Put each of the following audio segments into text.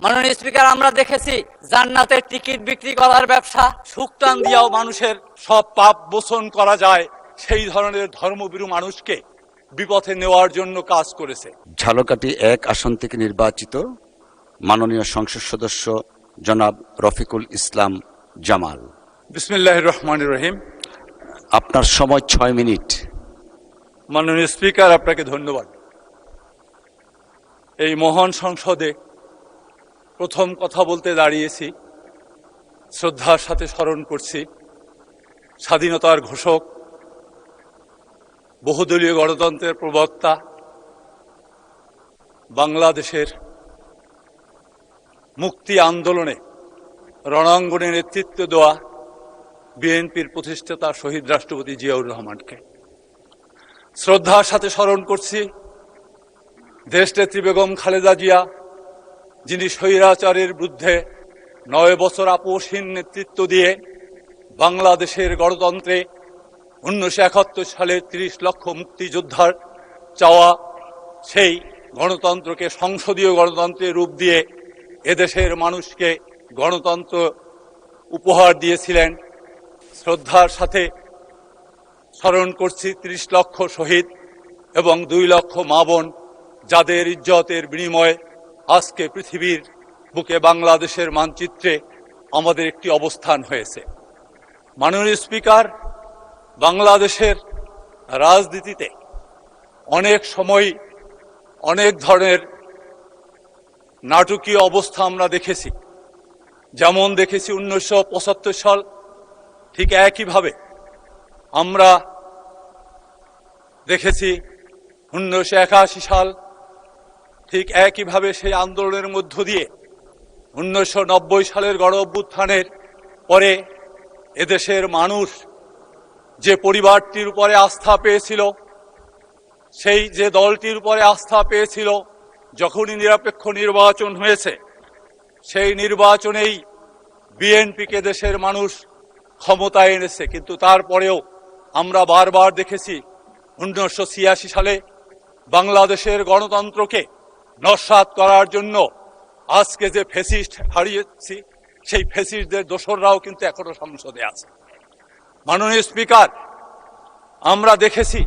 মাননীয় স্পিকার, আমরা দেখেছি জান্নাতের টিকিট বিক্রি করার ব্যবসা, সুক্তান দিয়েও মানুষের সব পাপ মোচন করা যায়, সেই ধরনের ধর্মভীরু মানুষকে বিপথে নেওয়ার জন্য কাজ করেছে। ঝালকাঠি 1 আসন থেকে নির্বাচিত মাননীয় সংসদ সদস্য জনাব রফিকুল ইসলাম জামাল। বিসমিল্লাহির রহমানির রহিম। আপনার সময় 6 মিনিট। মাননীয় স্পিকার, আপনাকে ধন্যবাদ। এই মহান সংসদে প্রথম কথা বলতে দাঁড়িয়েছি, শ্রদ্ধার সাথে স্মরণ করছি স্বাধীনতার ঘোষক, বহুদলীয় গণতন্ত্রের প্রবক্তা, বাংলাদেশের মুক্তি আন্দোলনে রণাঙ্গনে নেতৃত্ব দেওয়া বিএনপির প্রতিষ্ঠাতা শহীদ রাষ্ট্রপতি জিয়াউর রহমানকে। শ্রদ্ধার সাথে স্মরণ করছি দেশনেত্রী বেগম খালেদা জিয়া, যিনি স্বৈরাচারের বিরুদ্ধে 9 বছর আপোষহীন নেতৃত্ব দিয়ে বাংলাদেশের গণতন্ত্রে 1971 সালে 30 লক্ষ মুক্তিযোদ্ধার চাওয়া সেই গণতন্ত্রকে সংসদীয় গণতন্ত্রের রূপ দিয়ে এদেশের মানুষকে গণতন্ত্র উপহার দিয়েছিলেন। শ্রদ্ধার সাথে স্মরণ করছি 30 লক্ষ শহীদ এবং 2 লক্ষ মা বোন, যাদের ইজ্জতের বিনিময়ে আজকে পৃথিবীর বুকে বাংলাদেশের মানচিত্রে আমাদের একটি অবস্থান হয়েছে। মাননীয় স্পিকার, বাংলাদেশের রাজনীতিতে অনেক সময় অনেক ধরনের নাটকীয় অবস্থা আমরা দেখেছি। যেমন দেখেছি 1975 সাল, ঠিক একইভাবে আমরা দেখেছি 1981 সাল, ঠিক একইভাবে সেই আন্দোলনের মধ্য দিয়ে 1990 সালের গণ অভ্যুত্থানের পরে এদেশের মানুষ যে পরিবারটির উপরে আস্থা পেয়েছিল, সেই যে দলটির উপরে আস্থা পেয়েছিল, যখনই নিরপেক্ষ নির্বাচন হয়েছে, সেই নির্বাচনেই বিএনপিকে দেশের মানুষ ক্ষমতায় এনেছে। কিন্তু তারপরেও আমরা বারবার দেখেছি 1986 সালে বাংলাদেশের গণতন্ত্রকে নস্যাৎ করার জন্য আজকে যে ফ্যাসিস্ট হারিয়েছি, সেই ফ্যাসিস্টদের দোসররাও কিন্তু এখনো সংসদে আছে। মাননীয় স্পিকার, আমরা দেখেছি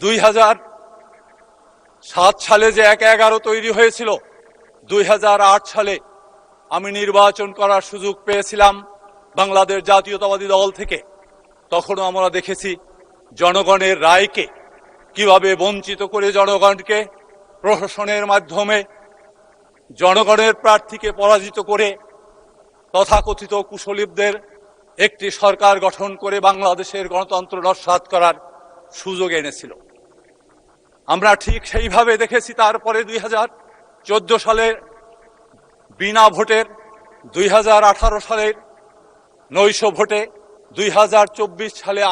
2007 সালে যে 1/11 তৈরি হয়েছিল, 2008 সালে আমি নির্বাচন করার সুযোগ পেয়েছিলাম বাংলাদেশ জাতীয়তাবাদী দল থেকে। তখনও আমরা দেখেছি জনগণের রায়কে কিভাবে বঞ্চিত করে জনগণকে প্রশাসনের মাধ্যমে জনগণের প্রার্থীকে পরাজিত করে তথাকথিত কুশলীদের একটি সরকার গঠন করে বাংলাদেশের গণতন্ত্র নস্যাৎ করার সুযোগ এনেছিল। আমরা ঠিক সেইভাবে দেখেছি তারপরে 2014 সালে বিনা ভোটের, 2018 সালের নৈশ ভোটে, 2024 সালে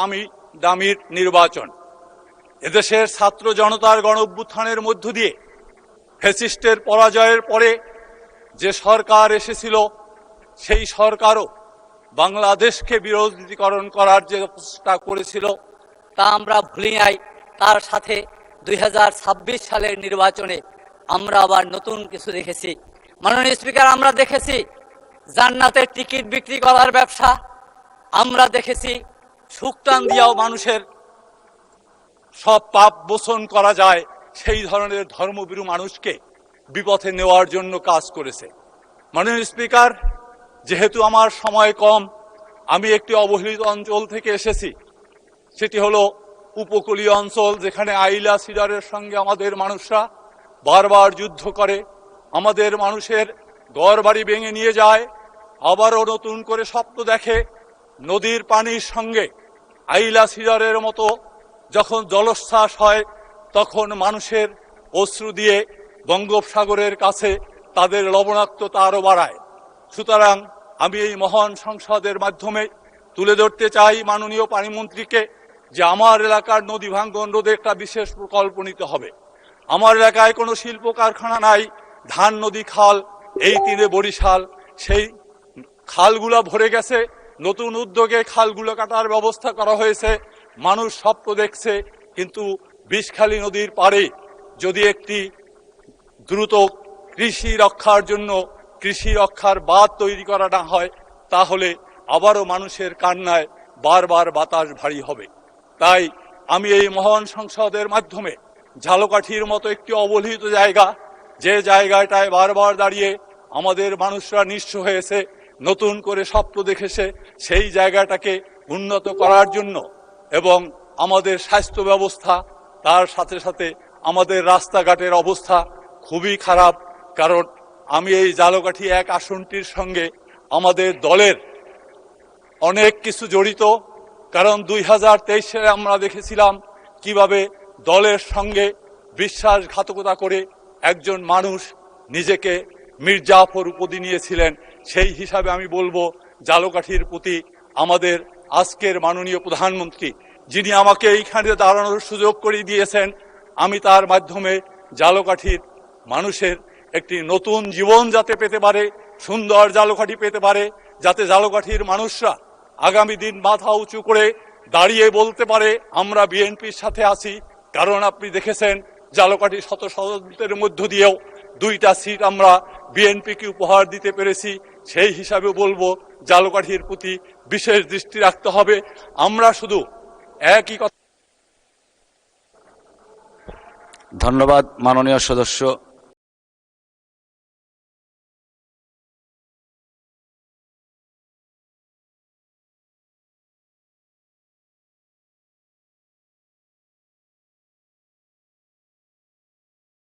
দামির নির্বাচন। এদেশের ছাত্র জনতার গণ অভ্যুত্থানের মধ্য দিয়ে ফ্যাসিস্টের পরাজয়ের পরে যে সরকার এসেছিল, সেই সরকারও বাংলাদেশকে বিরোধীকরণ করার যে চেষ্টা করেছিল, তা আমরা ভুলি নাই। তার সাথে 2026 সালের নির্বাচনে আমরা আবার নতুন কিছু দেখেছি। মাননীয় স্পিকার, আমরা দেখেছি জান্নাতের টিকিট বিক্রি করার ব্যবসা, আমরা দেখেছি সুক্তান দিয়েও মানুষের সব পাপ মোচন করা যায়, সেই ধরনের ধর্মভীরু মানুষকে বিপথে নেওয়ার জন্য কাজ করেছে। মাননীয় স্পিকার, যেহেতু আমার সময় কম, আমি একটি অবহেলিত অঞ্চল থেকে এসেছি, সেটি হলো উপকূলীয় অঞ্চল, যেখানে আইলা সিডারের সঙ্গে আমাদের মানুষরা বারবার যুদ্ধ করে, আমাদের মানুষের ঘরবাড়ি ভেঙে নিয়ে যায়, আবারও নতুন করে স্বপ্ন দেখে নদীর পানির সঙ্গে আইলা সিডারের মতো যখন জলোচ্ছ্বাস হয়, তখন মানুষের অশ্রু দিয়ে বঙ্গোপসাগরের কাছে তাদের লবণাক্ততা আরো বাড়ায়। সুতরাং আমি এই মহান সংসদের মাধ্যমে তুলে ধরতে চাই মাননীয় পানিমন্ত্রীকে যে আমার এলাকার নদী ভাঙ্গন রোধে একটা বিশেষ প্রকল্প নিতে হবে। আমার এলাকায় কোনো শিল্প কারখানা নাই, ধান নদী খাল, এই তীরে বরিশাল, সেই খালগুলো ভরে গেছে, নতুন উদ্যোগে খালগুলো কাটার ব্যবস্থা করা হয়েছে, মানুষ স্বপ্ন দেখছে। কিন্তু বিষখালী নদীর পাড়ে যদি একটি দ্রুত কৃষি রক্ষার জন্য কৃষি রক্ষার বাঁধ তৈরি করা না হয়, তাহলে আবারও মানুষের কান্নায় বারবার বাতাস ভারী হবে। তাই আমি এই মহান সংসদের মাধ্যমে ঝালকাঠির মতো একটি অবহেলিত জায়গা, যে জায়গাটায় বারবার দাঁড়িয়ে আমাদের মানুষরা নিঃস্ব হয়েছে, নতুন করে স্বপ্ন দেখেছে, সেই জায়গাটাকে উন্নত করার জন্য এবং আমাদের স্বাস্থ্য ব্যবস্থা, তার সাথে সাথে আমাদের রাস্তাঘাটের অবস্থা খুবই খারাপ। কারণ আমি এই ঝালকাঠি 1 আসনটির সঙ্গে আমাদের দলের অনেক কিছু জড়িত। কারণ 2023 সালে আমরা দেখেছিলাম কিভাবে দলের সঙ্গে বিশ্বাসঘাতকতা করে একজন মানুষ নিজেকে মীর জাফর উপাধি নিয়েছিলেন। সেই হিসাবে আমি বলবো, ঝালকাঠির প্রতি আমাদের আজকের মাননীয় প্রধানমন্ত্রী, যিনি আমাকে এইখানে দাঁড়ানোর সুযোগ করে দিয়েছেন, আমি তার মাধ্যমে ঝালকাঠির মানুষের একটি নতুন জীবন যাতে পেতে পারে, সুন্দর ঝালকাঠি পেতে পারে, যাতে ঝালকাঠির মানুষরা আগামী দিন মাথা উঁচু করে দাঁড়িয়ে বলতে পারে আমরা বিএনপির সাথে আছি। কারণ আপনি দেখেছেন ঝালকাঠি শত শতের মধ্য দিয়েও 2টা সিট আমরা বিএনপিকে উপহার দিতে পেরেছি। সেই হিসাবে বলবো, ঝালকাঠির প্রতি বিশেষ দৃষ্টি রাখতে হবে। আমরা শুধু একই কথা। ধন্যবাদ মাননীয় সদস্য